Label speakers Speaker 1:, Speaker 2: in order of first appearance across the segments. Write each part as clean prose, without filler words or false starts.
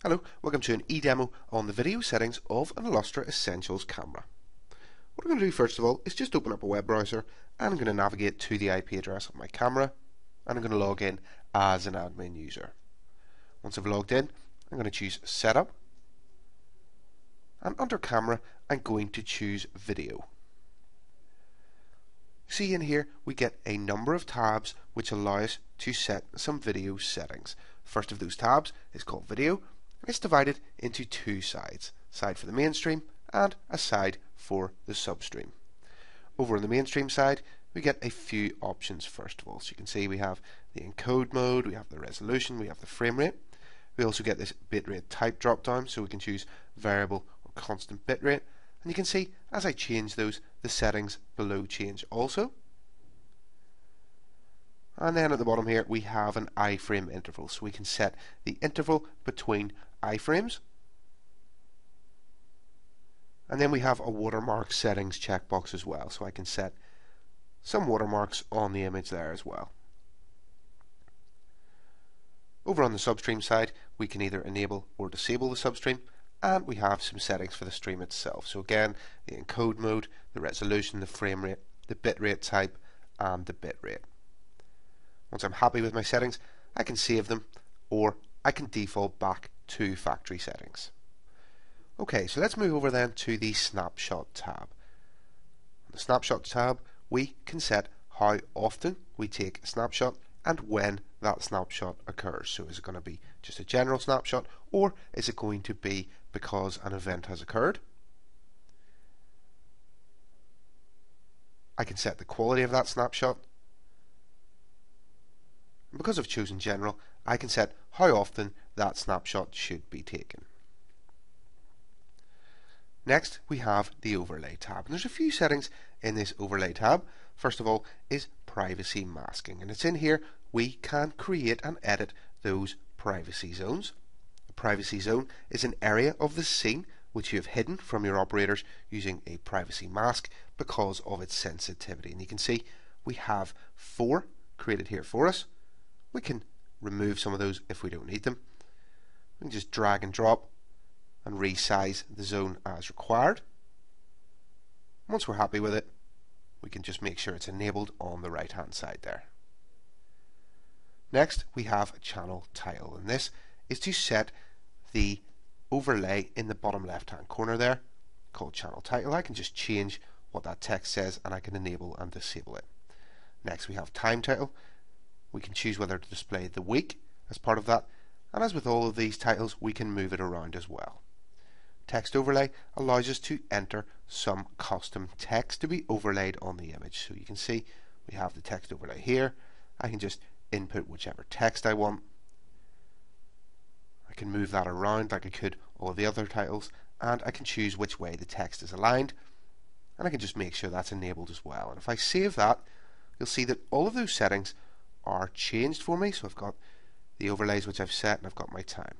Speaker 1: Hello, welcome to an e-demo on the video settings of an Illustra Essentials camera. What I'm going to do first of all is just open up a web browser and I'm going to navigate to the IP address of my camera and I'm going to log in as an admin user. Once I've logged in, I'm going to choose Setup and under Camera I'm going to choose Video. See in here we get a number of tabs which allow us to set some video settings. First of those tabs is called Video. It's divided into two sides, a side for the mainstream and a side for the substream. Over on the mainstream side we get a few options first of all. So you can see we have the encode mode, we have the resolution, we have the frame rate. We also get this bitrate type drop down, so we can choose variable or constant bitrate, and you can see as I change those the settings below change also. And then at the bottom here we have an iframe interval, so we can set the interval between iframes. And then we have a watermark settings checkbox as well, so I can set some watermarks on the image there as well. Over on the substream side we can either enable or disable the substream, and we have some settings for the stream itself. So again, the encode mode, the resolution, the frame rate, the bitrate type and the bitrate. Once I'm happy with my settings I can save them or I can default back to factory settings. Okay, so let's move over then to the snapshot tab. On the snapshot tab we can set how often we take a snapshot and when that snapshot occurs. So is it going to be just a general snapshot or is it going to be because an event has occurred? I can set the quality of that snapshot. And because I've chosen general, I can set how often that snapshot should be taken. Next we have the overlay tab, and there's a few settings in this overlay tab. First of all is privacy masking, and it's in here we can create and edit those privacy zones. A privacy zone is an area of the scene which you have hidden from your operators using a privacy mask because of its sensitivity, and you can see we have 4 created here for us. We can remove some of those if we don't need them. We can just drag and drop and resize the zone as required. Once we're happy with it, we can just make sure it's enabled on the right hand side there. Next we have a channel title, and this is to set the overlay in the bottom left hand corner there called channel title. I can just change what that text says and I can enable and disable it. Next we have time title. We can choose whether to display the week as part of that, and as with all of these titles we can move it around as well. Text overlay allows us to enter some custom text to be overlaid on the image. So you can see we have the text overlay here. I can just input whichever text I want. I can move that around like I could all of the other titles, and I can choose which way the text is aligned, and I can just make sure that's enabled as well. And if I save that, you'll see that all of those settings are changed for me. So I've got the overlays which I've set and I've got my time.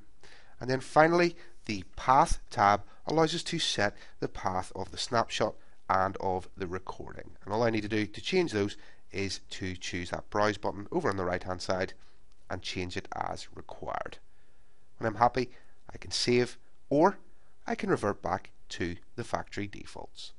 Speaker 1: And then finally the path tab allows us to set the path of the snapshot and of the recording, and all I need to do to change those is to choose that browse button over on the right hand side and change it as required. When I'm happy I can save or I can revert back to the factory defaults.